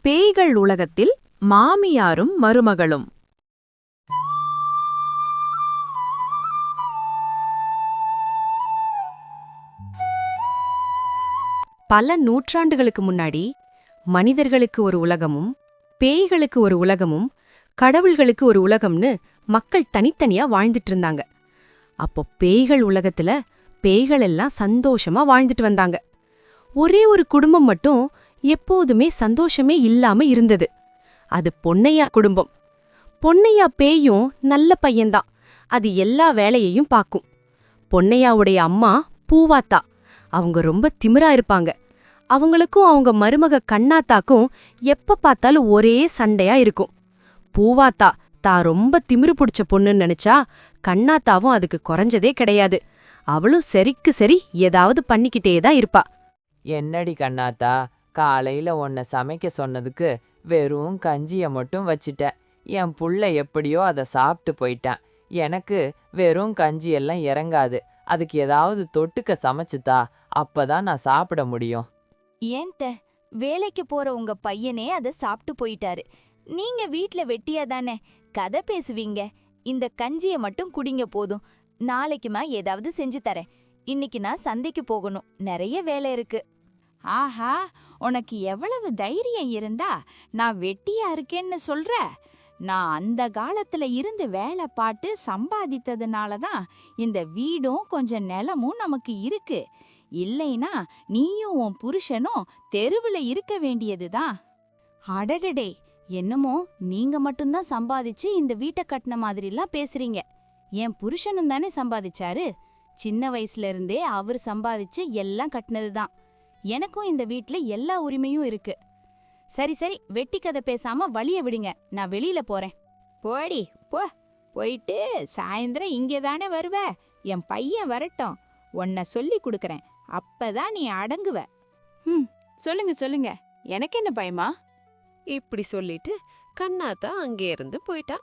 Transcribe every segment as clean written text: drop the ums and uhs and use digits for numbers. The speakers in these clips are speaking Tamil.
பேய்கள் உலகத்தில் மாமியாரும் மருமகளும். பல நூற்றாண்டுகளுக்கு முன்னாடி மனிதர்களுக்கு ஒரு உலகமும் பேய்களுக்கு ஒரு உலகமும் கடவுள்களுக்கு ஒரு உலகம்னு மக்கள் தனித்தனியா வாழ்ந்துட்டு இருந்தாங்க. அப்போ பேய்கள் உலகத்துல பேய்கள் எல்லாம் சந்தோஷமா வாழ்ந்துட்டு வந்தாங்க. ஒரே ஒரு குடும்பம் மட்டும் எப்போதுமே சந்தோஷமே இல்லாம இருந்தது. அது பொன்னையா குடும்பம். பொன்னையா பேயும் நல்ல பையன்தான். அது எல்லா வேலையையும் பாக்கும். பொன்னையாவுடைய அம்மா பூவாத்தா. அவங்க ரொம்ப திமிரா இருப்பாங்க. அவங்களுக்கும் அவங்க மருமக கண்ணாத்தாக்கும் எப்ப பார்த்தாலும் ஒரே சண்டையா இருக்கும். பூவாத்தா தான் ரொம்ப திமிரு பிடிச்ச பொண்ணுன்னு நினைச்சா கண்ணாத்தாவும் அதுக்கு குறைஞ்சதே கிடையாது. அவளும் சரிக்கு சரி ஏதாவது பண்ணிக்கிட்டே தான் இருப்பா. என்னடி கண்ணாத்தா, காலையில உன்னை சமைக்க சொன்னதுக்கு வெறும் கஞ்சிய மட்டும் வச்சிட்ட. என் புள்ள எப்படியோ அதை சாப்பிட்டு போயிட்டான். எனக்கு வெறும் கஞ்சி எல்லாம் இறங்காது. அதுக்கு ஏதாவது தொட்டுக்க சமைச்சுதா, அப்பதான் நான் சாப்பிட முடியும். ஏன்த வேலைக்கு போற உங்க பையனே அத சாப்பிட்டு போயிட்டாரு. நீங்க வீட்ல வெட்டியா தானே கதை பேசுவீங்க. இந்த கஞ்சிய மட்டும் குடிங்க போதும். நாளைக்குமா ஏதாவது செஞ்சு தரேன். இன்னைக்கு நான் சந்தைக்கு போகணும், நிறைய வேலை இருக்கு. ஆஹா, உனக்கு எவ்வளவு தைரியம் இருந்தா நான் வெட்டியா இருக்கேன்னு சொல்ற? நான் அந்த காலத்துல இருந்து வேலை பாட்டு சம்பாதித்ததுனால தான் இந்த வீடும் கொஞ்சம் நிலமும் நமக்கு இருக்கு. இல்லைனா நீயும் உன் புருஷனும் தெருவுல இருக்க வேண்டியதுதான். அடடடே, என்னமோ நீங்க மட்டும்தான் சம்பாதிச்சு இந்த வீட்டை கட்டின மாதிரிலாம் பேசுறீங்க. என் புருஷனும் தானே சம்பாதிச்சாரு. சின்ன வயசுல இருந்தே அவர் சம்பாதிச்சு எல்லாம் கட்டினதுதான். எனக்கும் இந்த வீட்ல எல்லா உரிமையும் இருக்கு. சரி சரி, வெட்டி கதை பேசாம வழிய விடுங்க, நான் வெளியில போறேன். போடி போ. போயிட்டு சாயந்தரம் இங்கே தானே வருவ. என் பையன் வரட்டும், உன்னை சொல்லி கொடுக்கறேன். அப்பதான் நீ அடங்குவ. சொல்லுங்க சொல்லுங்க, எனக்கு என்ன பயமா? இப்படி சொல்லிட்டு கண்ணாத்தா அங்கே இருந்து போயிட்டா.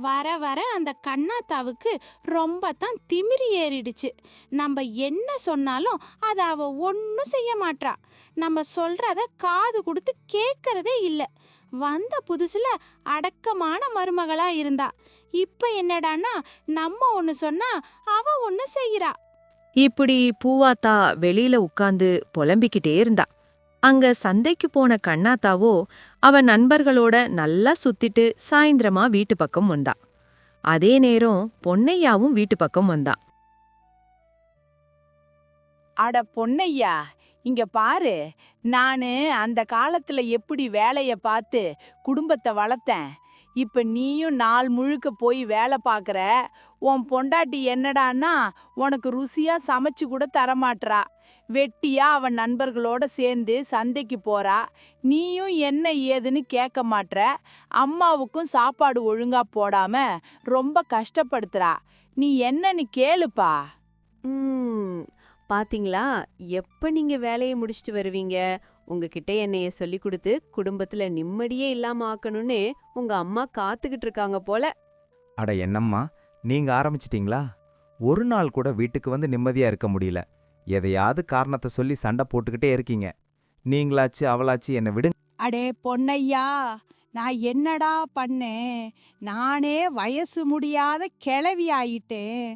வர வர அந்த கண்ணாத்தாவுக்கு ரொம்ப தான் திமிரி ஏறிடுச்சு. நம்ம என்ன சொன்னாலும் அதை அவ ஒன்றும் செய்ய மாட்றா. நம்ம சொல்றத காது கொடுத்து கேட்கறதே இல்லை. வந்த புதுசுல அடக்கமான மருமகளா இருந்தா. இப்ப என்னடான்னா நம்ம ஒன்று சொன்னா அவ ஒன்று செய்யறா. இப்படி பூவாத்தா வெளியில உட்கார்ந்து புலம்பிக்கிட்டே இருந்தா. அங்க சந்தைக்கு போன கண்ணாத்தாவோ அவ நண்பர்களோட நல்லா சுத்திட்டு சாயந்திரமா வீட்டு பக்கம் வந்தா. அதே நேரம் பொன்னையாவும் வீட்டு பக்கம் வந்தா. அட பொன்னையா, இங்க பாரு. நானு அந்த காலத்துல எப்படி வேலைய பார்த்து குடும்பத்தை வளர்த்தேன். இப்ப நீயும் நாள் முழுக்க போய் வேலை பார்க்கற. உன் பொண்டாட்டி என்னடான்னா உனக்கு ருசியா சமைச்சு கூட தரமாட்றா. வெட்டியா அவன் நண்பர்களோட சேர்ந்து சந்தைக்கு போறா. நீயும் என்ன ஏதுன்னு கேட்க மாட்ற. அம்மாவுக்கும் சாப்பாடு ஒழுங்கா போடாம ரொம்ப கஷ்டப்படுத்துறா. நீ என்னன்னு கேளுப்பா. பாத்தீங்களா, எப்ப நீங்க வேலையை முடிச்சிட்டு வருவீங்க? உங்ககிட்ட என்னைய சொல்லி கொடுத்து குடும்பத்துல நிம்மதியே இல்லாம ஆக்கணும்னு உங்க அம்மா காத்துக்கிட்டு இருக்காங்க போல. அட என்னம்மா, நீங்க ஆரம்பிச்சிட்டீங்களா? ஒரு நாள் கூட வீட்டுக்கு வந்து நிம்மதியா இருக்க முடியல. எதையாவது காரணத்தை சொல்லி சண்டை போட்டுக்கிட்டே இருக்கீங்க. நீங்களாச்சு அவளாச்சு என்னை விடுங்க. அடே பொன்னையா, நான் என்னடா பண்ணேன்? நானே வயசு முடியாத கிழவி ஆயிட்டேன்.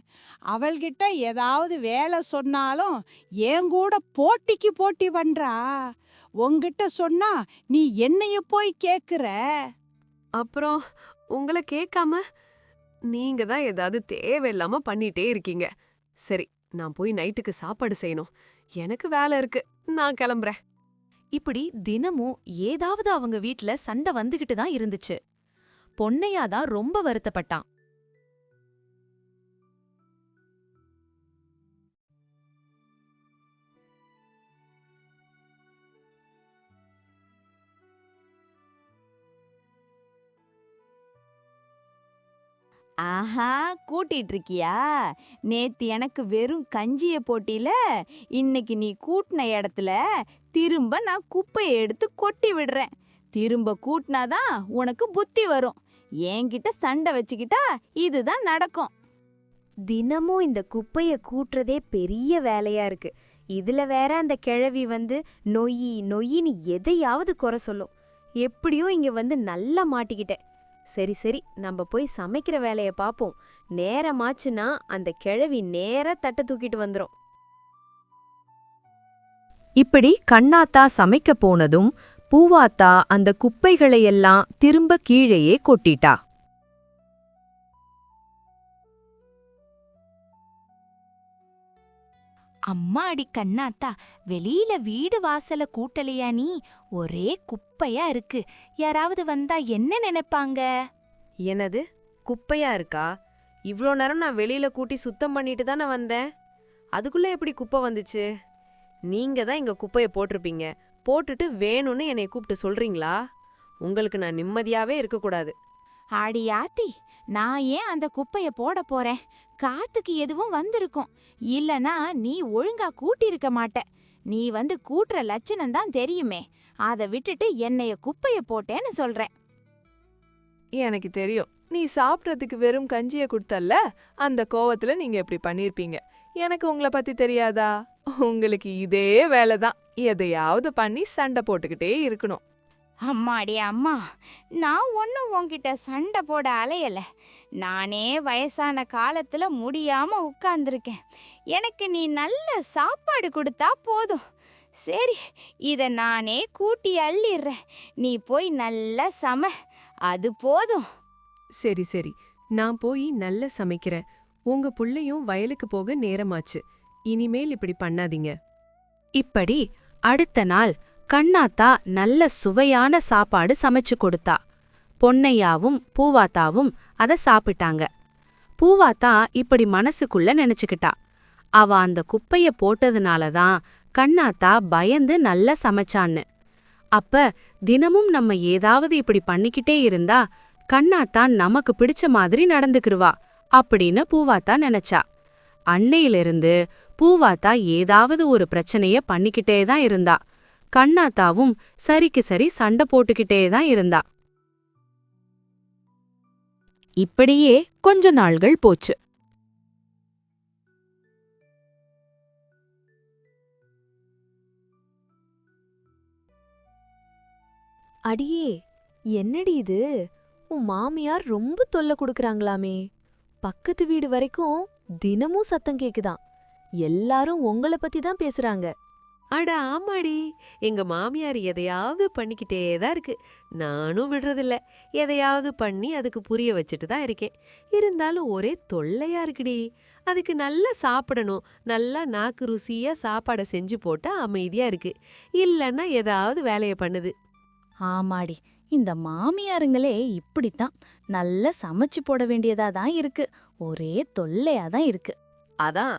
அவள்கிட்ட ஏதாவது வேலை சொன்னாலும் என் கூட போட்டிக்கு போட்டி பண்றா. உன்கிட்ட சொன்னா நீ என்னைய போய் கேக்குற. அப்புறம் உங்களை கேட்காம நீங்க தான் ஏதாவது தேவையில்லாம பண்ணிட்டே இருக்கீங்க. சரி, நான் போய் நைட்டுக்கு சாப்பாடு செய்யணும். எனக்கு வேலை இருக்கு, நான் கிளம்புறேன். இப்படி தினமும் ஏதாவது அவங்க வீட்ல சண்டை வந்துகிட்டு தான் இருந்துச்சு. பொன்னையா தான் ரொம்ப வருத்தப்பட்டான். ஆஹா, கூட்டிட்டு இருக்கியா? நேத்து எனக்கு வெறும் கஞ்சிய போட்டில, இன்னைக்கு நீ கூட்டின இடத்துல திரும்ப நான் குப்பையை எடுத்து கொட்டி விடுறேன். திரும்ப கூட்டினாதான் உனக்கு புத்தி வரும். என்கிட்ட சண்டை வச்சுக்கிட்டா இதுதான் நடக்கும். தினமும் இந்த குப்பைய கூட்டுறதே பெரிய வேலையா இருக்கு. இதுல வேற அந்த கிழவி வந்து நொய்யி நொய்யின்னு எதையாவது குறை சொல்லும். எப்படியோ இங்க வந்து நல்லா மாட்டிக்கிட்டேன். சரி சரி, நம்ம போய் சமைக்கிற வேலைய பாப்போம். நேரமாச்சுன்னா அந்த கிழவி நேரா தட்டை தூக்கிட்டு வந்துரும். இப்படி கண்ணாத்தா சமைக்க போனதும் பூவாத்தா அந்த குப்பைகளையெல்லாம் திரும்ப கீழேயே கொட்டிட்டா. அம்மாடி கண்ணாத்தா, வெளியில வீடு வாசல கூட்டலையா நீ? ஒரே குப்பையா இருக்கு. யாராவது வந்தா என்ன நினைப்பாங்க? என்னது, குப்பையா இருக்கா? இவ்ளோ நேரம் நான் வெளியில கூட்டி சுத்தம் பண்ணிட்டு தானே வந்தேன். அதுக்குள்ள எப்படி குப்பை வந்துச்சு? நீங்க தான் இங்க குப்பைய போட்டிருப்பீங்க. போட்டுட்டு வேணும்னு என்னை கூப்பிட்டு சொல்றீங்களா? உங்களுக்கு நான் நிம்மதியாவே இருக்கக்கூடாது. ஆடி ஆத்தி, நான் ஏன் அந்த குப்பைய போட போறேன்? காத்துக்கு எதுவும் வந்திருக்கும். இல்லனா நீ ஒழுங்கா கூட்டியிருக்க மாட்ட. நீ வந்து கூட்டுற லட்சணம் தான் தெரியுமே. அதை விட்டுட்டு என்னைய குப்பைய போட்டேன்னு சொல்றேன். எனக்கு தெரியும், நீ சாப்பிட்றதுக்கு வெறும் கஞ்சிய கொடுத்தல்ல, அந்த கோவத்துல நீங்க இப்படி பண்ணிருப்பீங்க. எனக்கு உங்களை பத்தி தெரியாதா? உங்களுக்கு இதே வேலைதான், எதையாவது பண்ணி சண்டை போட்டுக்கிட்டே இருக்கணும். அம்மாடி அம்மா, நான் ஒன்னும் உன்கிட்ட சண்டை போட அலையல. நானே வயசான காலத்துல முடியாம உட்கார்ந்துருக்கேன். எனக்கு நீ நல்ல சாப்பாடு கொடுத்தா போதும். சரி, இத நானே கூட்டி அள்ளிடுறேன். நீ போய் நல்லா சம, அது போதும். சரி சரி, நான் போய் நல்ல சமைக்கிறேன். உங்க புள்ளையும் வயலுக்கு போக நேரமாச்சு. இனிமேல் இப்படி பண்ணாதீங்க. இப்படி அடுத்த நாள் கண்ணாத்தா நல்ல சுவையான சாப்பாடு சமைச்சு கொடுத்தா. பொன்னையாவும் பூவாத்தாவும் அத சாப்பிட்டாங்க. பூவாத்தா இப்படி மனசுக்குள்ள நினைச்சுக்கிட்டா, அவ அந்த குப்பைய போட்டதுனாலதான் கண்ணாத்தா பயந்து நல்லா சமைச்சான்னு. அப்ப தினமும் நம்ம ஏதாவது இப்படி பண்ணிக்கிட்டே இருந்தா கண்ணாத்தா நமக்கு பிடிச்ச மாதிரி நடந்துக்கிருவா அப்படின்னு பூவாத்தா நினைச்சா. அன்னையிலிருந்து பூவாத்தா ஏதாவது ஒரு பிரச்சனைய பண்ணிக்கிட்டே தான் இருந்தா. கண்ணாத்தாவும் சரிக்கு சரி சண்டை போட்டுக்கிட்டே தான் இருந்தா. இப்படியே கொஞ்ச நாள்கள் போச்சு. அடியே, என்னடி இது? உன் மாமியார் ரொம்ப தொல்லை கொடுக்கறாங்களாமே. பக்கத்து வீடு வரைக்கும் தினமும் சத்தம் கேக்குதாம். எல்லாரும் உங்கள பத்தி தான் பேசுறாங்க. அட ஆமாடி, எங்க மாமியார் எதையாவது பண்ணிக்கிட்டே தான் இருக்கு. நானும் விடுறதில்ல. எதையாவது பண்ணி அதுக்கு புரிய வச்சுட்டு தான் இருக்கேன். இருந்தாலும் ஒரே தொல்லையா இருக்குடி. அதுக்கு நல்லா சாப்பிடணும், நல்லா நாக்கு ருசியா சாப்பாடை செஞ்சு போட்டா அமைதியா இருக்கு. இல்லைன்னா ஏதாவது வேலையை பண்ணுது. ஆமாடி, இந்த மாமியாருங்களே இப்படித்தான். நல்லா சமைச்சு போட வேண்டியதா தான் இருக்கு. ஒரே தொல்லையா தான் இருக்கு. அதான்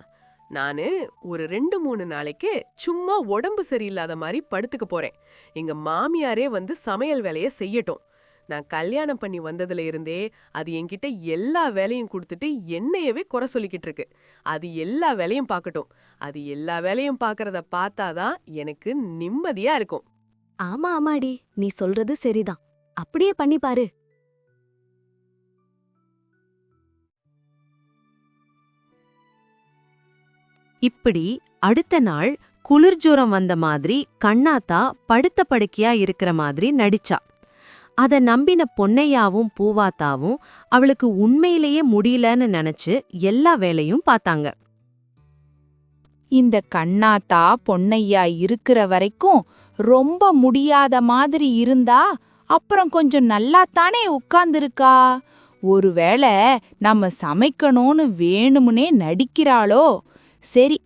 நானு ஒரு 2-3 நாளைக்கு சும்மா உடம்பு சரியில்லாத மாதிரி படுத்துக்க போறேன். எங்க மாமியாரே வந்து சமையல் வேலைய செய்யட்டும். நான் கல்யாணம் பண்ணி வந்ததுல இருந்தே அது என்கிட்ட எல்லா வேலையும் கொடுத்துட்டு என்னையவே குறை சொல்லிக்கிட்டு இருக்கு. அது எல்லா வேலையும் பார்க்கட்டும். அது எல்லா வேலையும் பார்க்கறத பார்த்தாதான் எனக்கு நிம்மதியா இருக்கும். ஆமா ஆமாடி, நீ சொல்றது சரிதான். அப்படியே பண்ணி பாரு. இப்படி அடுத்த நாள் குளிர்ஜுரம் வந்த மாதிரி கண்ணாத்தா படுத்த படுக்கையா இருக்கிற மாதிரி நடிச்சா. அத நம்பின பொன்னையாவும் பூவாத்தாவும் அவளுக்கு உண்மையிலேயே முடியலன்னு நினைச்சு எல்லா வேலையும் பார்த்தாங்க. இந்த கண்ணாத்தா பொன்னையா இருக்கிற வரைக்கும் ரொம்ப முடியாத மாதிரி இருந்தா அப்புறம் கொஞ்சம் நல்லாத்தானே உட்கார்ந்திருக்கா. ஒருவேளை நம்ம சமைக்கணும்னு வேணும்னே நடிக்கிறாளோ? சரி,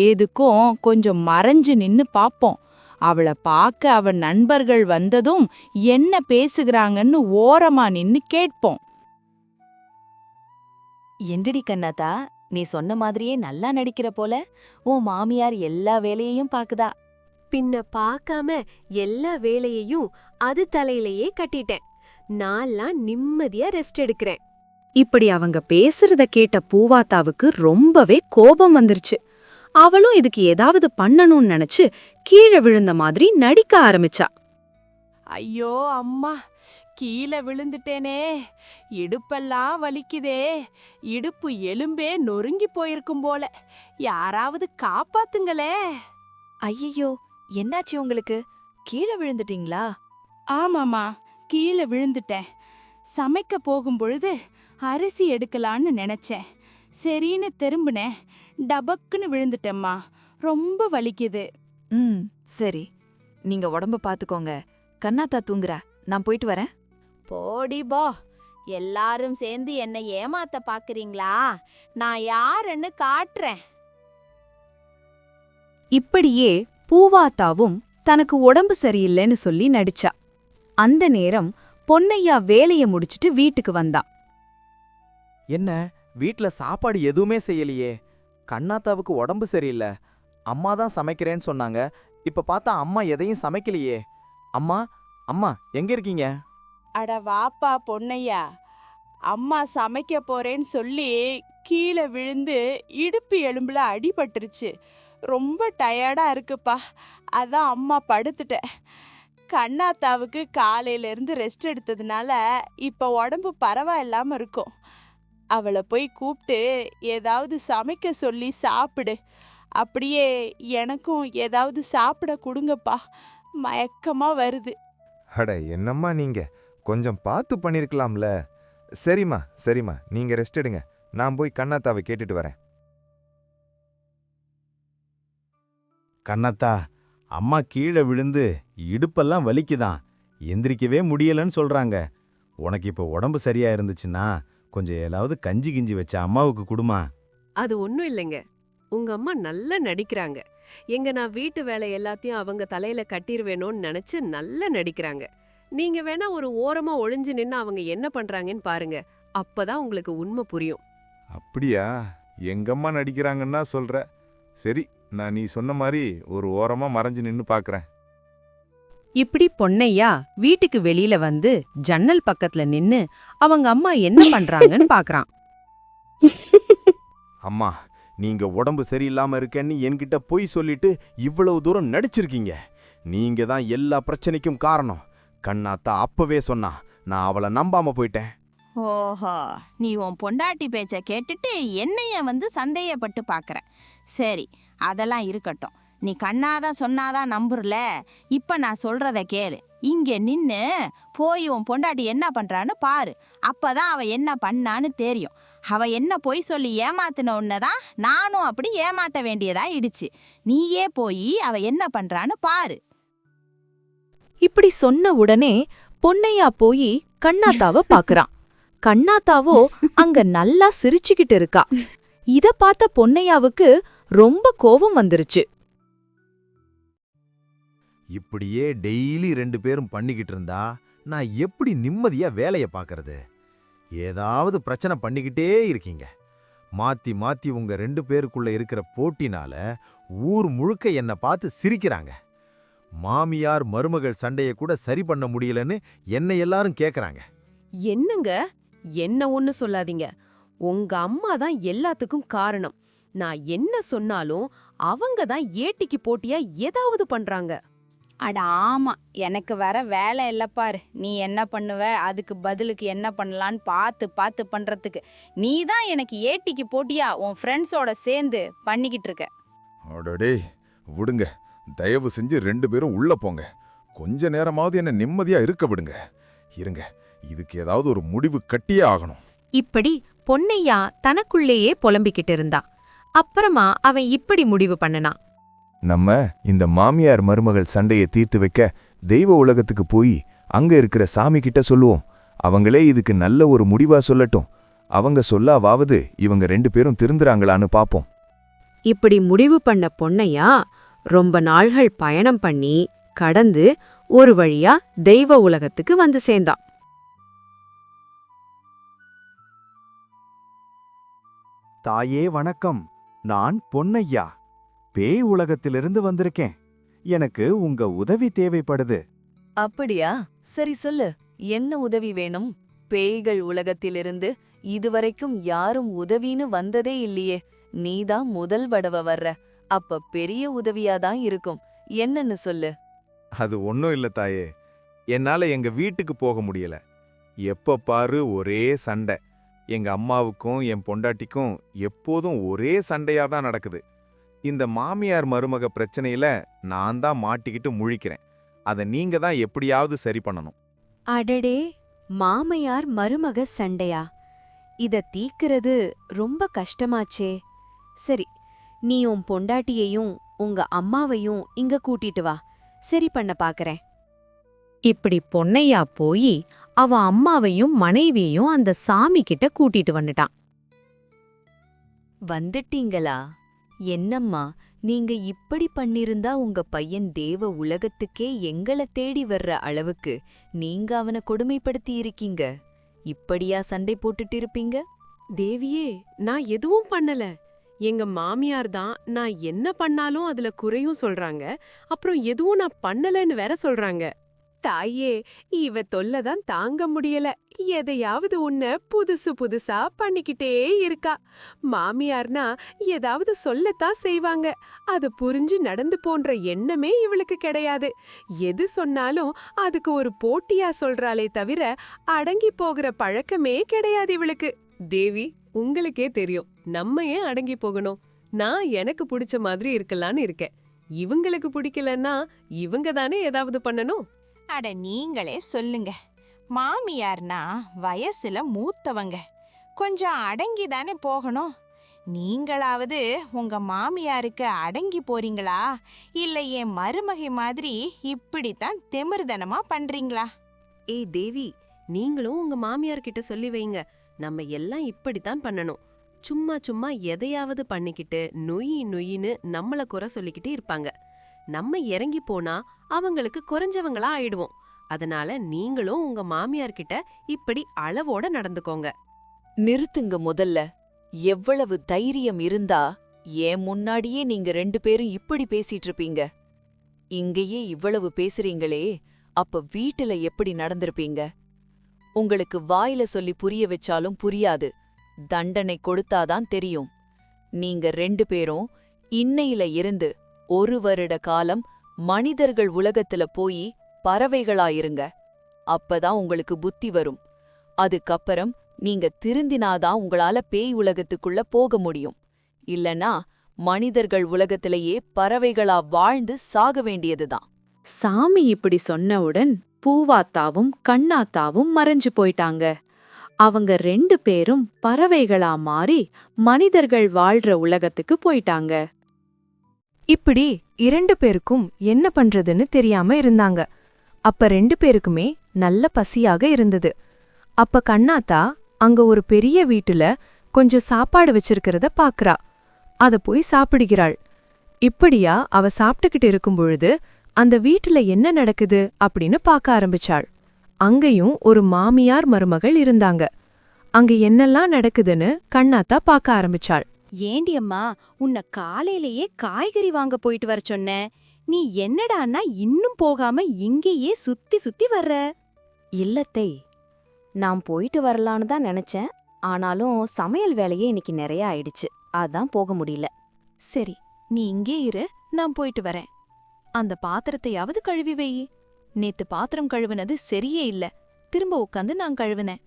ஏதுக்கும் கொஞ்சம் மறைஞ்சு நின்னு பாப்போம். அவளை பார்க்க அவ நண்பர்கள் வந்ததும் என்ன பேசுகிறாங்கன்னு ஓரமா நின்னு கேட்போம். என்னடி கண்ணாத்தா, நீ சொன்ன மாதிரியே நல்லா நடிக்கிற போல. உன் மாமியார் எல்லா வேலையையும் பாக்குதா? பின்ன பார்க்காம எல்லா வேலையையும் அது தலையிலேயே கட்டிட்டேன். நான்லாம் நிம்மதியா ரெஸ்ட் எடுக்கிறேன். இப்படி அவங்க பேசுறத கேட்ட பூவாத்தாவுக்கு ரொம்பவே கோபம் வந்துருச்சு. அவளும் இதுக்கு ஏதாவது பண்ணணும்னு நினைச்சு கீழே விழுந்த மாதிரி நடிக்க ஆரம்பிச்சா. ஐயோ அம்மா, கீழே விழுந்துட்டேனே, இடுப்பெல்லாம் வலிக்குதே, இடுப்பு எலும்பே நொறுங்கி போயிருக்கும் போல, யாராவது காப்பாத்துங்களே. ஐயையோ, என்னாச்சு உங்களுக்கு? கீழே விழுந்துட்டீங்களா? ஆமாம்மா, கீழே விழுந்துட்டேன். சமைக்க போகும்பொழுது அரிசி எடுக்கலான்னு நினைச்சேன். சரின்னு திரும்பினேன், டபக்குன்னு விழுந்துட்டேம்மா. ரொம்ப வலிக்குது. ம், சரி. நீங்க உடம்ப பாத்துக்கோங்க. கண்ணாத்தா தூங்குறா, நான் போயிட்டு வரேன். போடி போ. எல்லாரும் சேர்ந்து என்னை ஏமாத்த பாக்குறீங்களா? நான் யாருன்னு காட்டுறேன். இப்படியே பூவாத்தாவும் தனக்கு உடம்பு சரியில்லைன்னு சொல்லி நடிச்சா. அந்த நேரம் பொன்னையா வேலைய முடிச்சிட்டு வீட்டுக்கு வந்தான். என்ன வீட்ல சாப்பாடு எதுவுமே செய்யலையே? கண்ணாத்தாவுக்கு உடம்பு சரியில்லை, அம்மா தான் சமைக்கிறேன்னு சொன்னாங்க. இப்ப பார்த்தா அம்மா எதையும் சமைக்கலையே. அம்மா, அம்மா எங்க இருக்கீங்க? அட வாப்பா பொன்னையா, அம்மா சமைக்க போறேன்னு சொல்லி கீழே விழுந்து இடுப்பு எலும்புல அடிபட்டுருச்சு. ரொம்ப டயர்டா இருக்குப்பா, அதான் அம்மா படுத்துட்டேன். கண்ணாத்தாவுக்கு காலையிலேருந்து ரெஸ்ட் எடுத்ததுனால இப்போ உடம்பு பரவாயில்லாம இருக்கும். அவளை போய் கூப்பிட்டு ஏதாவது சமைக்க சொல்லி சாப்பிடு. அப்படியே எனக்கும் ஏதாவது சாப்பிட கொடுங்கப்பா, மயக்கமா வருது. அட என்னம்மா நீங்க, கொஞ்சம் பார்த்து பண்ணிருக்கலாம்ல. சரிம்மா சரிம்மா, நீங்க ரெஸ்ட் எடுங்க, நான் போய் கண்ணாத்தாவை கேட்டுட்டு வரேன். கண்ணாத்தா, அம்மா கீழே விழுந்து இடுப்பெல்லாம் வலிக்குதான், எந்திரிக்கவே முடியலன்னு சொல்றாங்க. உனக்கு இப்போ உடம்பு சரியா இருந்துச்சுன்னா கொஞ்சம் ஏதாவது கஞ்சி கிஞ்சி வச்ச அம்மாவுக்கு குடுமா. அது ஒண்ணும் இல்லைங்க. உங்க அம்மா நல்லா நடிக்கிறாங்க. நான் வீட்டு வேலை எல்லாத்தையும் அவங்க தலையில கட்டிருவேணும்னு நினைச்சு நல்லா நடிக்கிறாங்க. நீங்க வேணா ஒரு ஓரமா ஒளிஞ்சு நின்னு அவங்க என்ன பண்றாங்கன்னு பாருங்க. அப்பதான் உங்களுக்கு உண்மை புரியும். அப்படியா? எங்கம்மா நடிக்கிறாங்கன்னா சொல்ற. சரி, நான் நீ சொன்ன மாதிரி ஒரு ஓரமா மறைஞ்சு நின்னு பாக்குறேன். இப்படி பொன்னையா வீட்டுக்கு வெளியில வந்து ஜன்னல் பக்கத்துல நின்னு அவங்க அம்மா என்ன பண்றாங்கன்னு பாக்குறான். அம்மா, நீங்க உடம்பு சரியில்லாம இருக்கேன்னு என்கிட்ட பொய் சொல்லிட்டு இவ்வளவு தூரம் நடிச்சிருக்கீங்க. நீங்க தான் எல்லா பிரச்சனைக்கும் காரணம். கண்ணாத்தா அப்பவே சொன்னா, நான் அவளை நம்பாம போயிட்டேன். ஓஹோ, நீ உன் பொண்டாட்டி பேச்ச கேட்டுட்டு என்னைய வந்து சந்தேகப்பட்டு பாக்குற. சரி, அதெல்லாம் இருக்கட்டும். நீ கண்ணாதான் சொன்னாதான் நம்புறல. இப்ப நான் சொல்றத கேளு. இங்க நின்னு போய் உன் பொண்டாட்டி என்ன பண்றான்னு பாரு. அப்பதான் அவ என்ன பண்ணான்னு தெரியும். அவ என்ன பொய் சொல்லி ஏமாத்தின உன்னதான் நானும் அப்படி ஏமாட்ட வேண்டியதா இடிச்சு. நீயே போய் அவ என்ன பண்றான்னு பாரு. இப்படி சொன்ன உடனே பொன்னையா போய் கண்ணாத்தாவ பாக்குறான். கண்ணாத்தாவோ அங்க நல்லா சிரிச்சுக்கிட்டு இருக்கா. இத பார்த்த பொன்னையாவுக்கு ரொம்ப கோபம் வந்துருச்சு. இப்படியே டெய்லி 2 பேரும் பண்ணிக்கிட்டு இருந்தா நான் எப்படி நிம்மதியா வேலைய பார்க்கறது? ஏதாவது பிரச்சனை பண்ணிக்கிட்டே இருக்கீங்க. மாத்தி மாத்தி உங்க 2 பேருக்குள்ள இருக்கிற போட்டினால ஊர் முழுக்க என்ன பார்த்து சிரிக்கிறாங்க. மாமியார் மருமகள் சண்டைய கூட சரி பண்ண முடியலன்னு என்னை எல்லாரும் கேக்குறாங்க. என்னங்க, என்ன ஒண்ணு சொல்லாதீங்க. உங்க அம்மா தான் எல்லாத்துக்கும் காரணம். நான் என்ன சொன்னாலும் அவங்க தான் ஏட்டிக்கு போட்டியா ஏதாவது பண்றாங்க. அட ஆமா, எனக்கு வர வேலை இல்லை பாரு. நீ என்ன பண்ணுவ, அதுக்கு பதிலுக்கு என்ன பண்ணலான்னு பார்த்து பார்த்து பண்றதுக்கு நீ தான் எனக்கு ஏட்டிக்கு போட்டியா உன் ஃப்ரெண்ட்ஸோட சேர்ந்து பண்ணிக்கிட்டு இருக்க. அடடே விடுங்க, தயவு செஞ்சு 2 பேரும் உள்ள போங்க. கொஞ்ச நேரமாவது என்ன நிம்மதியா இருக்க விடுங்க. இருங்க, இதுக்கு ஏதாவது ஒரு முடிவு கட்டியே ஆகணும். இப்படி பொன்னையா தனக்குள்ளேயே புலம்பிக்கிட்டு இருந்தான். அப்புறமா அவன் இப்படி முடிவு பண்ணனான். நம்ம இந்த மாமியார் மருமகள் சண்டையை தீர்த்து வைக்க தெய்வ உலகத்துக்கு போய் அங்க இருக்கிற சாமி கிட்ட சொல்லுவோம். அவங்களே இதுக்கு நல்ல ஒரு முடிவா சொல்லட்டும். அவங்க சொல்லாவது இவங்க 2 பேரும் திருந்துறாங்களான்னு பாப்போம். இப்படி முடிவு பண்ண பொன்னையா ரொம்ப நாள்கள் பயணம் பண்ணி கடந்து ஒரு வழியா தெய்வ உலகத்துக்கு வந்து சேர்ந்தான். தாயே வணக்கம், நான் பொன்னையா. பேய் உலகத்திலிருந்து வந்திருக்கேன். எனக்கு உங்க உதவி தேவைப்படுது. அப்படியா? சரி சொல்லு, என்ன உதவி வேணும்? பேய்கள் உலகத்திலிருந்து இதுவரைக்கும் யாரும் உதவின்னு வந்ததே இல்லையே. நீதான் முதல் தடவை வர்ற. அப்ப பெரிய உதவியாதான் இருக்கும். என்னன்னு சொல்லு. அது ஒன்றும் இல்லை தாயே. என்னால எங்க வீட்டுக்கு போக முடியல. எப்ப பாரு ஒரே சண்டை. எங்க அம்மாவுக்கும் என் பொண்டாட்டிக்கும் எப்போதும் ஒரே சண்டையா தான் நடக்குது. இந்த மாமியார் மருமக பிரச்சனையில நான் தான் மாட்டிக்கிட்டு முழிக்கிறேன். அதை நீங்க தான் எப்படியாவது சரி பண்ணணும். அடடே, மாமையார் மருமக சண்டையா? இத தீக்கிறது ரொம்ப கஷ்டமாச்சே. சரி, நீ உன் பொண்டாட்டியையும் உங்க அம்மாவையும் இங்க கூட்டிட்டு வா, சரி பண்ண பாக்கறேன். இப்படி பொன்னையா போய் அவ அம்மாவையும் மனைவியையும் அந்த சாமி கிட்ட கூட்டிட்டு வந்துட்டான். வந்துட்டீங்களா? என்னம்மா, நீங்க இப்படி பண்ணிருந்தா உங்க பையன் தேவ உலகத்துக்கே எங்கள தேடி வர்ற அளவுக்கு நீங்க அவனை கொடுமைப்படுத்தி இருக்கீங்க. இப்படியா சண்டை போட்டுட்டு இருப்பீங்க? தேவியே, நான் எதுவும் பண்ணல. எங்க மாமியார் தான் நான் என்ன பண்ணாலும் அதுல குறையும் சொல்றாங்க. அப்புறம் எதுவும் நான் பண்ணலன்னு வேற சொல்றாங்க. தாயே, இவ தொல்லைதான் தாங்க முடியல. எதையாவது உன்ன புதுசு புதுசா பண்ணிக்கிட்டே இருக்கா. மாமியார்னா ஏதாவது சொல்லத்தான் செய்வாங்க. அது புரிஞ்சு நடந்து போன்ற எண்ணமே இவளுக்கு கிடையாது. எது சொன்னாலும் அதுக்கு ஒரு போட்டியா சொல்றாளே தவிர அடங்கி போகிற பழக்கமே கிடையாது இவளுக்கு. தேவி, உங்களுக்கே தெரியும், நம்ம ஏன் அடங்கி போகணும்? நான் எனக்கு பிடிச்ச மாதிரி இருக்கலான்னு இருக்கேன். இவங்களுக்கு பிடிக்கலன்னா இவங்க தானே ஏதாவது பண்ணணும். அட நீங்களே சொல்லுங்க. மாமியார்னா வயசுல மூத்தவங்க, கொஞ்சம் அடங்கி தானே போகணும். நீங்களாவது உங்க மாமியாருக்கு அடங்கி போறீங்களா, இல்ல என் மருமகை மாதிரி இப்படித்தான் திமிர்தனமா பண்றீங்களா? ஏய் தேவி, நீங்களும் உங்க மாமியார் கிட்ட சொல்லி வைங்க, நம்ம எல்லாம் இப்படித்தான் பண்ணணும். சும்மா சும்மா எதையாவது பண்ணிக்கிட்டு நொய் நொயின்னு நம்மள குறை சொல்லிக்கிட்டு இருப்பாங்க. நம்ம இறங்கி போனா அவங்களுக்கு குறைஞ்சவங்களா ஆயிடுவோம். அதனால நீங்களும் உங்க மாமியார் கிட்ட இப்படி அளவோட நடந்துக்கோங்க. நிறுத்துங்க முதல்ல. எவ்வளவு தைரியம் இருந்தா ஏன் முன்னாடியே நீங்க 2 பேரும் இப்படி பேசிட்டு இருப்பீங்க? இங்கேயே இவ்வளவு பேசுறீங்களே, அப்ப வீட்டுல எப்படி நடந்திருப்பீங்க? உங்களுக்கு வாயில சொல்லி புரிய வச்சாலும் புரியாது. தண்டனை கொடுத்தாதான் தெரியும். நீங்க 2 பேரும் இன்னையில இருந்து 1 வருட காலம் மனிதர்கள் உலகத்துல போய் பறவைகளாயிருங்க. அப்பதான் உங்களுக்கு புத்தி வரும். அதுக்கப்புறம் நீங்க திருந்தினாதான் உங்களால பேய் உலகத்துக்குள்ள போக முடியும். இல்லனா மனிதர்கள் உலகத்திலேயே பறவைகளா வாழ்ந்து சாக வேண்டியதுதான். சாமி இப்படி சொன்னவுடன் பூவாத்தாவும் கண்ணாத்தாவும் மறைஞ்சு போயிட்டாங்க. அவங்க 2 பேரும் பறவைகளா மாறி மனிதர்கள் வாழ்ற உலகத்துக்கு போயிட்டாங்க. இப்படி 2 பேருக்கும் என்ன பண்றதுன்னு தெரியாம இருந்தாங்க. அப்ப 2 பேருக்குமே நல்ல பசியாக இருந்தது. அப்ப கண்ணாத்தா அங்க ஒரு பெரிய வீட்டுல கொஞ்சம் சாப்பாடு வச்சிருக்கிறத பாக்குறா. அத போய் சாப்பிடுகிறாள். இப்படியா அவ சாப்பிட்டுக்கிட்டு இருக்கும் பொழுது அந்த வீட்டுல என்ன நடக்குது அப்படின்னு பார்க்க ஆரம்பிச்சாள். அங்கேயும் ஒரு மாமியார் மருமகள் இருந்தாங்க. அங்க என்னெல்லாம் நடக்குதுன்னு கண்ணாத்தா பார்க்க ஆரம்பிச்சாள். ஏண்டி அம்மா, உன்னை காலையிலேயே காய்கறி வாங்க போயிட்டு வர சொன்னேன். நீ என்னடான்னா இன்னும் போகாம இங்கேயே சுத்தி சுத்தி வர்ற? இல்லத்தை, நான் போயிட்டு வரலான்னு தான் நினைச்சேன். ஆனாலும் சமையல் வேலையே இன்னைக்கு நிறைய ஆயிடுச்சு, அதான் போக முடியல. சரி, நீ இங்கே இரு, நான் போயிட்டு வரேன். அந்த பாத்திரத்தையாவது கழுவி வெயி. நேத்து பாத்திரம் கழுவுனது சரியே இல்ல, திரும்ப உட்காந்து நான் கழுவுனேன்.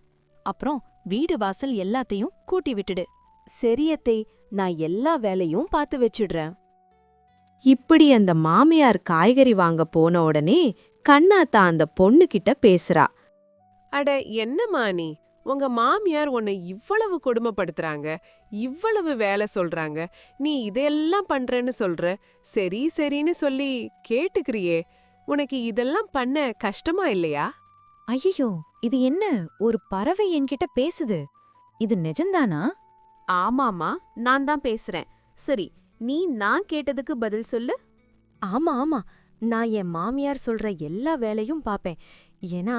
அப்புறம் வீடு வாசல் எல்லாத்தையும் கூட்டி விட்டுடு. சரியத்தை, நான் எல்லா வேலையும் பார்த்து வச்சிடுறேன். இப்படி அந்த மாமியார் காய்கறி வாங்க போன உடனே கண்ணாத்தா அந்த பொண்ணு கிட்ட பேசுறா. அட என்னம்மா நீ, உங்க மாமியார் உன்னை இவ்வளவு கொடுமைப்படுத்துறாங்க, இவ்வளவு வேலை சொல்றாங்க, நீ இதெல்லாம் பண்றேன்னு சொல்ற. சரி சரின்னு சொல்லி கேட்டுக்கிறியே, உனக்கு இதெல்லாம் பண்ண கஷ்டமா இல்லையா? ஐயோ, இது என்ன, ஒரு பறவை என்கிட்ட பேசுது? இது நிஜம்தானா? ஆமாமா, நான் தான் பேசுறேன். சரி, நீ நான் கேட்டதுக்கு பதில் சொல்லு. ஆமா ஆமா, நான் என் மாமியார் சொல்ற எல்லா வேலையும் பாப்பேன். ஏன்னா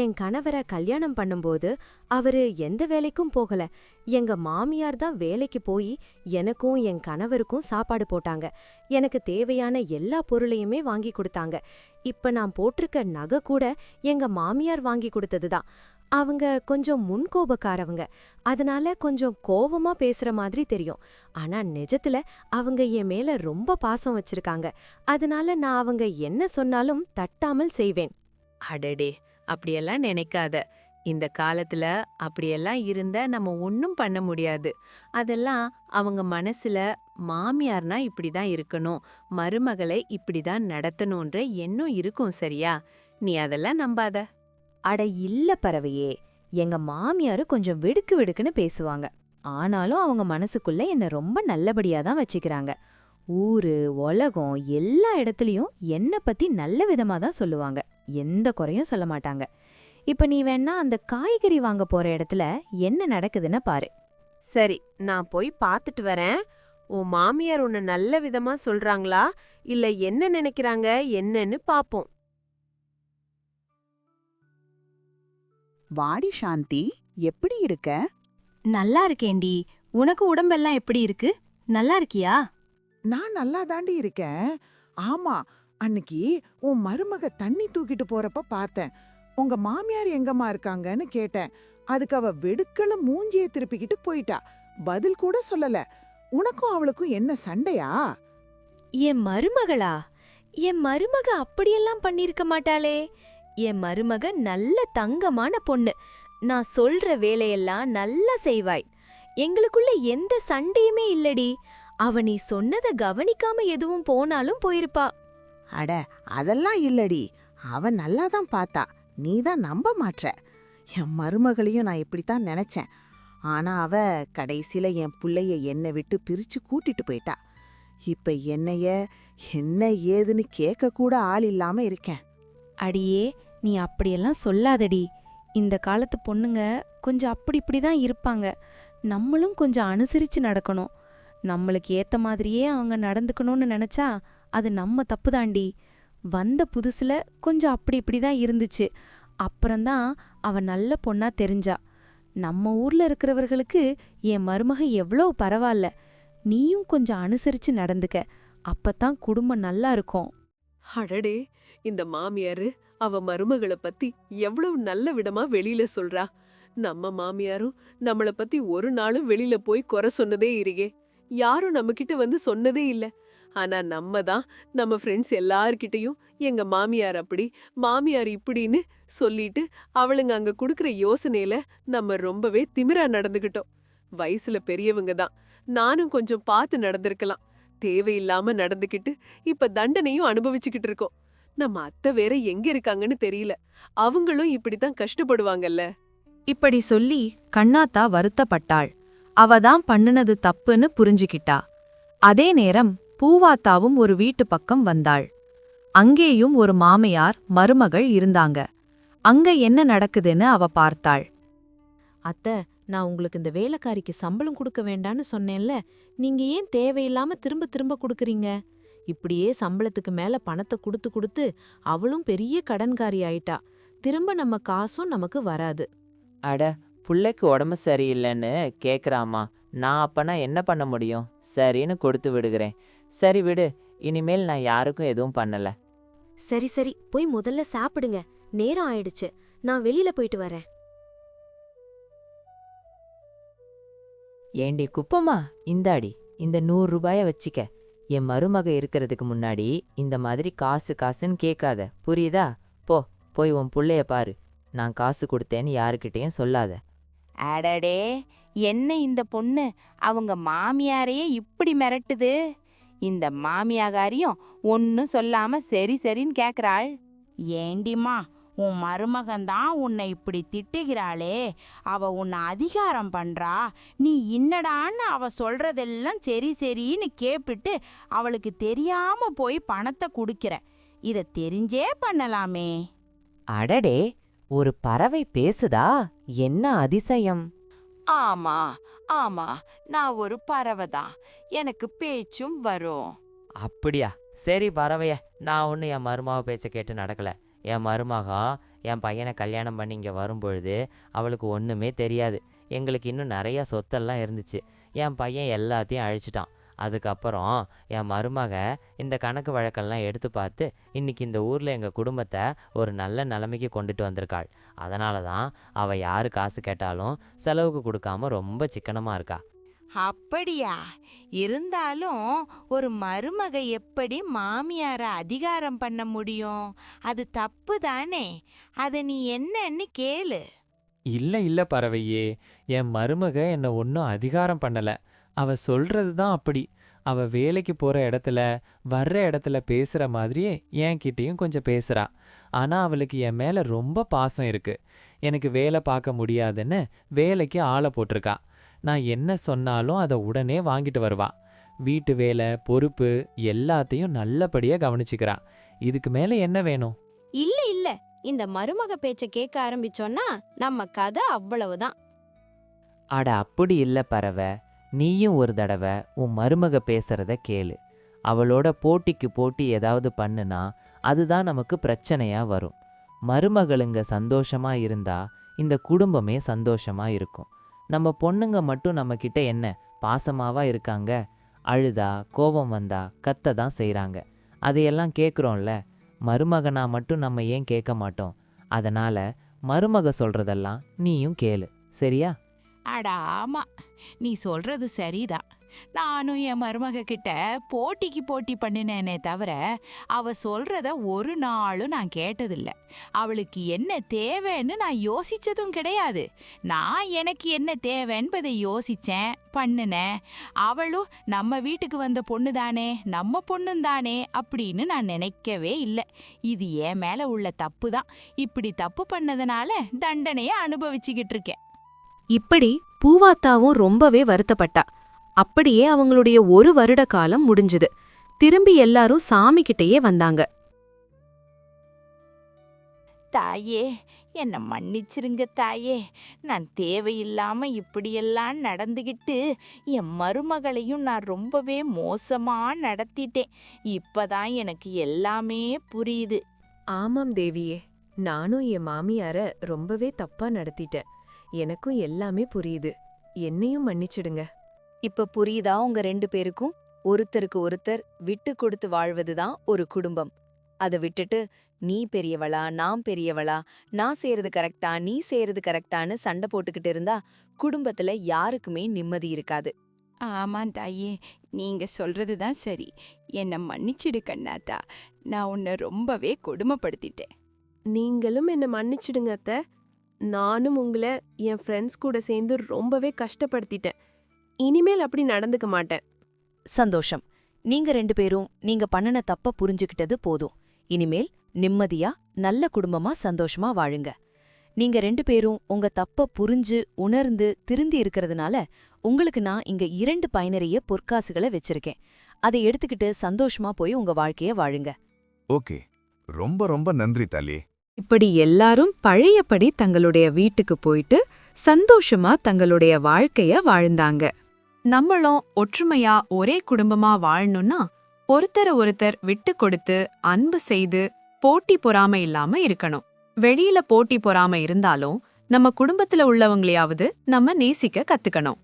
என் கணவரை கல்யாணம் பண்ணும்போது அவரு எந்த வேலைக்கும் போகல. எங்க மாமியார் தான் வேலைக்கு போய் எனக்கும் என் கணவருக்கும் சாப்பாடு போட்டாங்க. எனக்கு தேவையான எல்லா பொருளையுமே வாங்கி கொடுத்தாங்க. இப்ப நான் போட்டிருக்க நகை கூட எங்க மாமியார் வாங்கி கொடுத்ததுதான். அவங்க கொஞ்சம் முன்கோபக்காரவங்க, அதனால கொஞ்சம் கோவமா பேசுற மாதிரி தெரியும். ஆனா நிஜத்துல அவங்க என் மேல ரொம்ப பாசம் வச்சிருக்காங்க. அதனால நான் அவங்க என்ன சொன்னாலும் தட்டாமல் செய்வேன். அடடே, அப்படியெல்லாம் நினைக்காத. இந்த காலத்துல அப்படியெல்லாம் இருந்தா நம்ம ஒன்னும் பண்ண முடியாது. அதெல்லாம் அவங்க மனசுல மாமியார்னா இப்படிதான் இருக்கணும், மருமகளை இப்படிதான் நடத்தணும்ன்ற எண்ணம் இருக்கும். சரியா? நீ அதெல்லாம் நம்பாத. அட இல்ல பறவையே, எங்க மாமியாரு கொஞ்சம் வெடுக்கு வெடுக்குன்னு பேசுவாங்க. ஆனாலும் அவங்க மனசுக்குள்ள என்ன ரொம்ப நல்லபடியா தான் வச்சுக்கிறாங்க. ஊரு உலகம் எல்லா இடத்துலயும் என்ன பத்தி நல்ல விதமா தான் சொல்லுவாங்க. எந்த குறையும் சொல்ல மாட்டாங்க. இப்ப நீ வேணா அந்த காய்கறி வாங்க போற இடத்துல என்ன நடக்குதுன்னு பாரு. சரி, நான் போய் பார்த்துட்டு வரேன். உன் மாமியார் உன்னை நல்ல விதமா சொல்றாங்களா இல்ல என்ன நினைக்கிறாங்க என்னன்னு பாப்போம். வாடி சாந்தி, எப்படி இருக்க? நல்லா இருக்கேன்டி. உனக்கு உடம்பெல்லாம் எப்படி இருக்கு? நல்லா இருக்கியா? நான் நல்லா தாண்டி இருக்கேன். ஆமா, அன்னைக்கு உன் மருமக தண்ணி தூக்கிட்டு போறப்ப பார்த்தேன். உங்க மாமியார் எங்கம்மா இருக்காங்கன்னு கேட்டேன். அதுக்கு அவ வெடுக்கல மூஞ்சிய திருப்பிக்கிட்டு போயிட்டா. பதில் கூட சொல்லல. உனக்கும் அவளுக்கும் என்ன சண்டையா? என் மருமகளா? என் மருமக அப்படியெல்லாம் பண்ணிருக்க மாட்டாளே. என் மருமக நல்ல தங்கமான பொண்ணு. நான் சொல்ற வேலையெல்லாம் நல்லா செய்வாய். எங்களுக்குள்ள எந்த சண்டையுமே இல்லடி. அவ நீ சொன்னத கவனிக்காம எதுவும் போனாலும் போயிருப்பா. அட, அதெல்லாம் இல்லடி. அவ நல்லா தான் பார்த்தா. நீ தான் நம்ப மாட்ற. என் மருமகளையும் நான் இப்படித்தான் நினைச்சேன். ஆனா அவ கடைசியில என் புள்ளைய என்னை விட்டு பிரிச்சு கூட்டிட்டு போயிட்டா. இப்ப என்னைய என்ன ஏதுன்னு கேட்க கூட ஆள் இல்லாம இருக்கேன். அடியே, நீ அப்படியெல்லாம் சொல்லாதடி. இந்த காலத்து பொண்ணுங்க கொஞ்சம் அப்படி இப்படிதான் இருப்பாங்க. நம்மளும் கொஞ்சம் அனுசரிச்சு நடக்கணும். நம்மளுக்கு ஏத்த மாதிரியே அவங்க நடந்துக்கணும்னு நினைச்சா அது நம்ம தப்பு தாண்டி. வந்த புதுசுல கொஞ்சம் அப்படி இப்படிதான் இருந்துச்சு. அப்புறம்தான் அவ நல்ல பொண்ணா தெரிஞ்சா. நம்ம ஊர்ல இருக்கிறவர்களுக்கு என் மருமக எவ்வளோ பரவாயில்ல. நீயும் கொஞ்சம் அனுசரிச்சு நடந்துக்க. அப்பதான் குடும்பம் நல்லா இருக்கும். அடடே, இந்த மாமியாரு அவ மருமகளை பத்தி எவ்வளவு நல்ல விடமா வெளியில சொல்றா. நம்ம மாமியாரும் நம்மள பத்தி ஒரு நாளும் வெளியில போய் குறை சொன்னதே இருக்கே. யாரும் நம்ம கிட்ட வந்து சொன்னதே இல்ல. ஆனா நம்ம தான் நம்ம ஃப்ரெண்ட்ஸ் எல்லார்கிட்டயும் எங்க மாமியார் அப்படி, மாமியார் இப்படின்னு சொல்லிட்டு அவளுங்க அங்க குடுக்கற யோசனையில நம்ம ரொம்பவே திமிரா நடந்துகிட்டோம். வயசுல பெரியவங்க தான். நானும் கொஞ்சம் பார்த்து நடந்திருக்கலாம். தேவையில்லாம நடந்துகிட்டு இப்ப தண்டனையும் அனுபவிச்சுக்கிட்டு இருக்கோம். நம்ம அத்தை வேற எங்க இருக்காங்கன்னு தெரியல. அவங்களும் இப்படித்தான் கஷ்டப்படுவாங்கல்ல. இப்படி சொல்லி கண்ணாத்தா வருத்தப்பட்டாள். அவதான் பண்ணுனது தப்புன்னு புரிஞ்சுக்கிட்டா. அதே நேரம் பூவாத்தாவும் ஒரு வீட்டு பக்கம் வந்தாள். அங்கேயும் ஒரு மாமியார் மருமகள் இருந்தாங்க. அங்க என்ன நடக்குதுன்னு அவ பார்த்தாள். அத்தை, நான் உங்களுக்கு இந்த வேலைக்காரிக்கு சம்பளம் கொடுக்க வேண்டான்னு சொன்னேன்ல, நீங்க ஏன் தேவையில்லாம திரும்ப திரும்ப கொடுக்கறீங்க? இப்படியே சம்பளத்துக்கு மேல பணத்தை கொடுத்து கொடுத்து அவளும் பெரிய கடன்காரி ஆயிட்டா. திரும்ப நம்ம காசும் நமக்கு வராது. அட, புள்ளைக்கு உடம்பு சரியில்லைன்னு கேக்குறாமா. நான் அப்பனா என்ன பண்ண முடியும்? சரின்னு கொடுத்து விடுகிறேன். சரி விடு, இனிமேல் நான் யாருக்கும் எதுவும் பண்ணல. சரி சரி, போய் முதல்ல சாப்பிடுங்க. நேரம் ஆயிடுச்சு. நான் வெளியில போயிட்டு வரேன். ஏண்டி குப்பமா, இந்தாடி இந்த 100 ரூபாய வச்சிக்க. என் மருமக இருக்கிறதுக்கு முன்னாடி இந்த மாதிரி காசு காசுன்னு கேட்காத, புரியுதா? போய் உன் புள்ளைய பாரு. நான் காசு கொடுத்தேன்னு யாருக்கிட்டையும் சொல்லாத. அடடே, என்ன இந்த பொண்ணு அவங்க மாமியாரையே இப்படி மிரட்டுது. இந்த மாமியாகாரியும் ஒன்னும் சொல்லாம சரி சரின்னு கேக்குறாள். ஏண்டிம்மா, உன் மருமகன்தான் உன்னை இப்படி திட்டுகிறாளே, அவ உன்னை அதிகாரம் பண்றா. நீ இன்னடான்னு அவ சொல்றதெல்லாம் சரி சரின்னு கேப்பிட்டு அவளுக்கு தெரியாம போய் பணத்தை குடுக்கிற. இத தெரிஞ்சே பண்ணலாமே. அடடே, ஒரு பறவை பேசுதா? என்ன அதிசயம்! ஆமா ஆமா, நான் ஒரு பறவை தான். எனக்கு பேச்சும் வரும். அப்படியா? சரி பறவைய, நான் ஒன்றும் என் மருமக பேச்ச கேட்டு நடக்கல. என் மருமகா என் பையனை கல்யாணம் பண்ணி இங்கே வரும்பொழுது அவளுக்கு ஒன்றுமே தெரியாது. எங்களுக்கு இன்னும் நிறைய சொத்தெல்லாம் இருந்துச்சு. என் பையன் எல்லாத்தையும் அழிச்சிட்டான். அதுக்கப்புறம் என் மருமக இந்த கணக்கு வழக்கெல்லாம் எடுத்து பார்த்து இன்னைக்கு இந்த ஊரில் எங்கள் குடும்பத்தை ஒரு நல்ல நிலைமைக்கு கொண்டுட்டு வந்திருக்காள். அதனால தான் அவள் யார் காசு கேட்டாலும் செலவுக்கு கொடுக்காம ரொம்ப சிக்கனமாக இருக்கா. அப்படியா? இருந்தாலும் ஒரு மருமக எப்படி மாமியார அதிகாரம் பண்ண முடியும்? அது தப்பு தானே. அத நீ என்னன்னு கேளு. இல்ல பறவையே, என் மருமக என்ன ஒன்றும் அதிகாரம் பண்ணல. அவ சொல்றது தான் அப்படி. அவ வேலைக்கு போற இடத்துல வர்ற இடத்துல பேசுற மாதிரியே என்கிட்டயும் கொஞ்சம் பேசுறா. ஆனா அவளுக்கு என் மேல ரொம்ப பாசம் இருக்கு. எனக்கு வேலை பார்க்க முடியாதுன்னு வேலைக்கு ஆளை போட்டிருக்கா. நான் என்ன சொன்னாலும் அதை உடனே வாங்கிட்டு வருவா. வீட்டு வேலை பொறுப்பு எல்லாத்தையும் நல்லபடியா கவனிச்சுக்கிறா. இதுக்கு மேல என்ன வேணும்? இல்ல இந்த மருமக பேச்ச கேட்க ஆரம்பிச்சோன்னா நம்ம கதை அவ்வளவுதான். அட அப்படி இல்ல பறவை. நீயும் ஒரு தடவை உன் மருமக பேசுறத கேளு. அவளோட போட்டிக்கு போட்டி ஏதாவது பண்ணுனா அதுதான் நமக்கு பிரச்சனையா வரும். மருமகளுங்க சந்தோஷமா இருந்தா இந்த குடும்பமே சந்தோஷமா இருக்கும். நம்ம பொண்ணுங்க மட்டும் நம்ம கிட்ட என்ன பாசமாவா இருக்காங்க? அழுதா கோபம் வந்தா கத்த தான் செய்றாங்க. அதையெல்லாம் கேட்குறோம்ல. மருமகனா மட்டும் நம்ம ஏன் கேட்க மாட்டோம்? அதனால மருமக சொல்றதெல்லாம் நீயும் கேளு, சரியா? அட ஆமா, நீ சொல்றது சரிதான். நானும் என் மருமக கிட்ட போட்டிக்கு போட்டி பண்ணினேனே தவிர அவ சொல்றத ஒரு நாளும் நான் கேட்டதில்ல. அவளுக்கு என்ன தேவைன்னு நான் யோசிச்சதும் கிடையாது. நான் எனக்கு என்ன தேவைன்பதை யோசிச்சேன், பண்ணினேன். அவளும் நம்ம வீட்டுக்கு வந்த பொண்ணு தானே, நம்ம பொண்ணும் தானே அப்படின்னு நான் நினைக்கவே இல்லை. இது என் மேல உள்ள தப்பு தான். இப்படி தப்பு பண்ணதுனால தண்டனையை அனுபவிச்சுக்கிட்டு இருக்கேன். இப்படி பூவாத்தாவும் ரொம்பவே வருத்தப்பட்டா. அப்படியே அவங்களுடைய 1 வருட காலம் முடிஞ்சுது. திரும்பி எல்லாரும் சாமி கிட்டயே வந்தாங்க. தாயே, என்னை மன்னிச்சிருங்க தாயே. நான் தேவையில்லாம இப்படியெல்லாம் நடந்துகிட்டு என் மருமகளையும் நான் ரொம்பவே மோசமா நடத்திட்டேன். இப்பதான் எனக்கு எல்லாமே புரியுது. ஆமாம் தேவியே, நானும் என் மாமியார ரொம்பவே தப்பா நடத்திட்டேன். எனக்கும் எல்லாமே புரியுது. என்னையும் மன்னிச்சிடுங்க. இப்ப புரியுதா உங்க 2 பேருக்கும்? ஒருத்தருக்கு ஒருத்தர் விட்டு கொடுத்து வாழ்வதுதான் ஒரு குடும்பம். அதை விட்டுட்டு நீ பெரியவளா நான் பெரியவளா, நான் செய்யறது கரெக்டா நீ செய்யறது கரெக்டான்னு சண்டை போட்டுக்கிட்டு இருந்தா குடும்பத்துல யாருக்குமே நிம்மதி இருக்காது. ஆமாம் தாயே, நீங்க சொல்றதுதான் சரி. என்னை மன்னிச்சிடு கண்ணாத்தா. நான் உன்னை ரொம்பவே கொடுமைப்படுத்திட்டேன். நீங்களும் என்ன மன்னிச்சிடுங்க அத்தை. நானும் உங்களை என் ஃப்ரெண்ட்ஸ் கூட சேர்ந்து ரொம்பவே கஷ்டப்படுத்திட்டேன். இனிமேல் அப்படி நடந்துக்க மாட்டேன். சந்தோஷம். நீங்க 2 பேரும் நீங்க பண்ணுன தப்ப புரிஞ்சுக்கிட்டது போதும். இனிமேல் நிம்மதியா நல்ல குடும்பமா சந்தோஷமா வாழுங்க. நீங்க 2 பேரும் உங்க தப்ப புரிஞ்சு உணர்ந்து திருந்தி இருக்கிறதுனால உங்களுக்கு நான் இங்க 2 பயனறிய பொற்காசுகளை வச்சிருக்கேன். அதை எடுத்துக்கிட்டு சந்தோஷமா போய் உங்க வாழ்க்கைய வாழுங்க. ஓகே, ரொம்ப ரொம்ப நன்றி தாலி. இப்படி எல்லாரும் பழையபடி தங்களுடைய வீட்டுக்கு போயிட்டு சந்தோஷமா தங்களுடைய வாழ்க்கைய வாழ்ந்தாங்க. நம்மளும் ஒற்றுமையா ஒரே குடும்பமா வாழணும்னா ஒருத்தரை ஒருத்தர் விட்டு கொடுத்து அன்பு செய்து போட்டி பொறாமை இல்லாம இருக்கணும். வெளியில போட்டி பொறாமை இருந்தாலும் நம்ம குடும்பத்துல உள்ளவங்களையாவது நம்ம நேசிக்க கத்துக்கணும்.